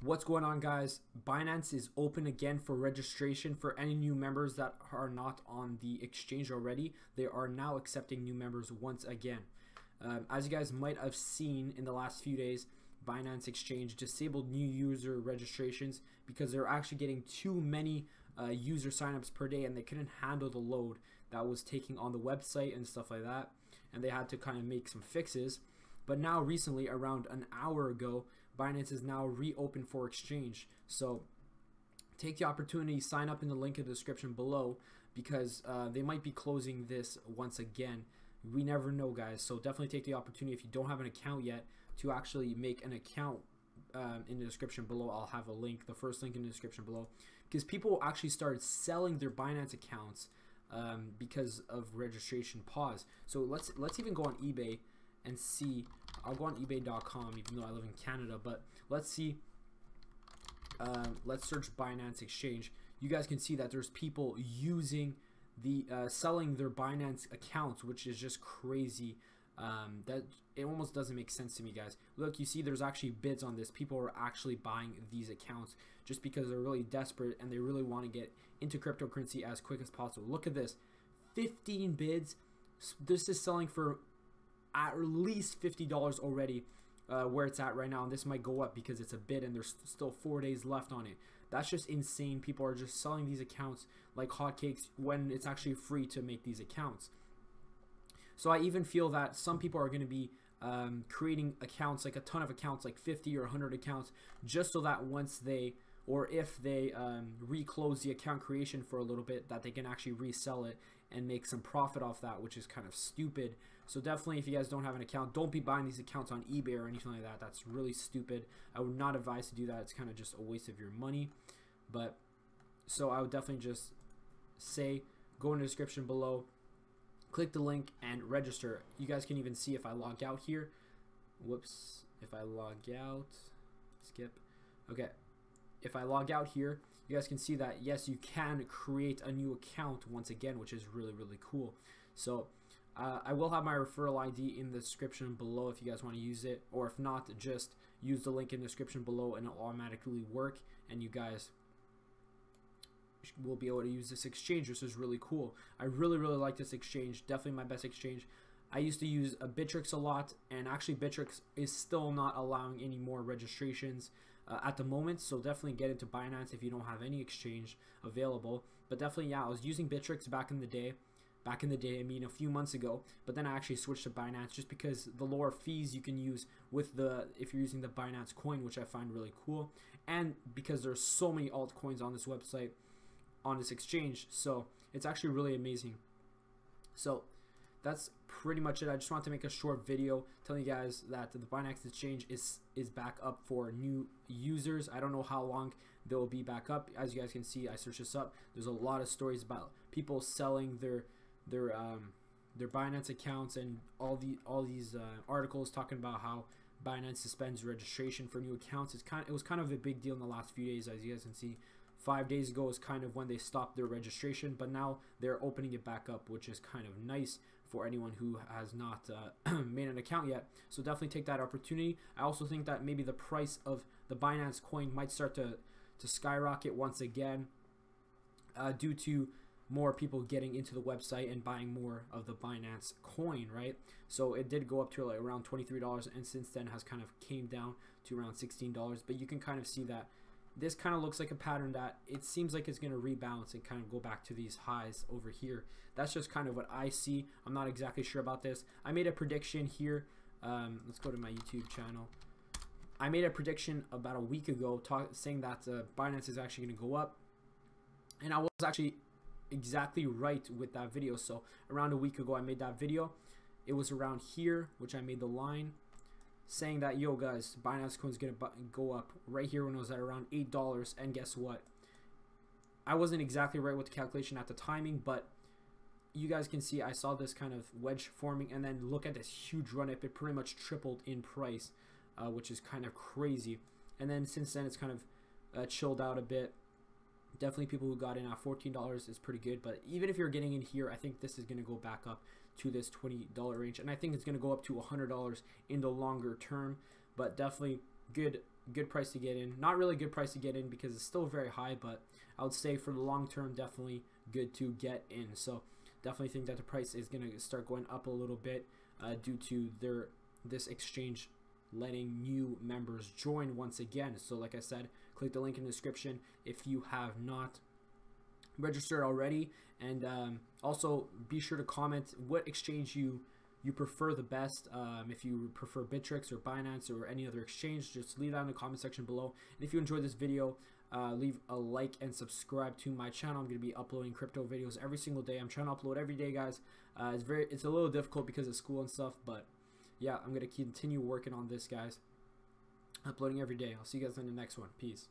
What's going on, guys? Binance is open again for registration for any new members that are not on the exchange already. They are now accepting new members once again. As you guys might have seen in the last few days, Binance Exchange disabled new user registrations because they're actually getting too many user signups per day, and they couldn't handle the load that was taking on the website and stuff like that, and they had to kind of make some fixes. But now recently, around an hour ago, Binance is now reopened for exchange. So take the opportunity, sign up in the link in the description below, because they might be closing this once again. We never know, guys. So definitely take the opportunity, if you don't have an account yet, to actually make an account in the description below. I'll have a link, the first link in the description below, because people actually started selling their Binance accounts because of registration pause. So let's even go on eBay and see. I'll go on ebay.com, even though I live in Canada, but let's see. Let's search Binance Exchange. You guys can see that there's people using the selling their Binance accounts, which is just crazy. That it almost doesn't make sense to me, guys. Look, you see there's actually bids on this. People are actually buying these accounts just because they're really desperate and they really want to get into cryptocurrency as quick as possible. Look at this, 15 bids. This is selling for at least $50 already, where it's at right now, and this might go up because it's a bid and there's still 4 days left on it. That's just insane. People are just selling these accounts like hotcakes when it's actually free to make these accounts. So I even feel that some people are going to be creating accounts, like a ton of accounts, like 50 or 100 accounts, just so that once they, or if they reclose the account creation for a little bit, that they can actually resell it and make some profit off that, which is kind of stupid. So definitely, if you guys don't have an account, don't be buying these accounts on eBay or anything like that. That's really stupid. I would not advise to do that. It's kind of just a waste of your money. But so I would definitely just say, go in the description below, click the link and register. You guys can even see if I log out here. Whoops. If I log out, skip. Okay. If I log out here, you guys can see that yes, you can create a new account once again, which is really, really cool. So I will have my referral ID in the description below if you guys want to use it, or if not, just use the link in the description below and it'll automatically work, and you guys will be able to use this exchange, which is really cool. I really, really like this exchange. Definitely my best exchange. I used to use a Bittrex a lot, and actually Bittrex is still not allowing any more registrations at the moment, so definitely get into Binance if you don't have any exchange available. But definitely, yeah, I was using Bittrex back in the day, I mean a few months ago, but then I actually switched to Binance just because the lower fees you can use with the, if you're using the Binance coin, which I find really cool, and because there's so many altcoins on this website, on this exchange, so it's actually really amazing. So that's pretty much it. I just wanted to make a short video telling you guys that the Binance Exchange is back up for new users. I don't know how long they'll be back up. As you guys can see, I searched this up. There's a lot of stories about people selling their Binance accounts, and all these articles talking about how Binance suspends registration for new accounts. It was kind of a big deal in the last few days. As you guys can see, 5 days ago is kind of when they stopped their registration, but now they're opening it back up, which is kind of nice for anyone who has not made an account yet. So definitely take that opportunity. I also think that maybe the price of the Binance coin might start to skyrocket once again due to more people getting into the website and buying more of the Binance coin, right? So it did go up to like around $23, and since then has kind of came down to around $16. But you can kind of see that this kind of looks like a pattern that it seems like it's going to rebalance and kind of go back to these highs over here. That's just kind of what I see. I'm not exactly sure about this. I made a prediction here. Let's go to my YouTube channel. I made a prediction about a week ago saying that Binance is actually going to go up, and I was actually exactly right with that video. So around a week ago I made that video. It was around here, which I made the line saying that, yo guys, Binance coin's gonna go up right here when it was at around $8. And guess what, I wasn't exactly right with the calculation at the timing, but you guys can see I saw this kind of wedge forming, and then look at this huge run up. It pretty much tripled in price, which is kind of crazy. And then since then it's kind of chilled out a bit. Definitely people who got in at $14 is pretty good, but even if you're getting in here, I think this is going to go back up to this $20 range, and I think it's going to go up to $100 in the longer term. But definitely good good price to get in. Not really good price to get in because it's still very high, but I would say for the long term, definitely good to get in. So definitely think that the price is going to start going up a little bit due to this exchange letting new members join once again. So like I said, click the link in the description if you have not registered already, and also be sure to comment what exchange you prefer the best. If you prefer Bittrex or Binance or any other exchange, just leave that in the comment section below. And if you enjoyed this video, leave a like and subscribe to my channel. I'm going to be uploading crypto videos every single day. I'm trying to upload every day, guys. It's a little difficult because of school and stuff, but yeah, I'm going to continue working on this, guys. Uploading every day. I'll see you guys in the next one. Peace.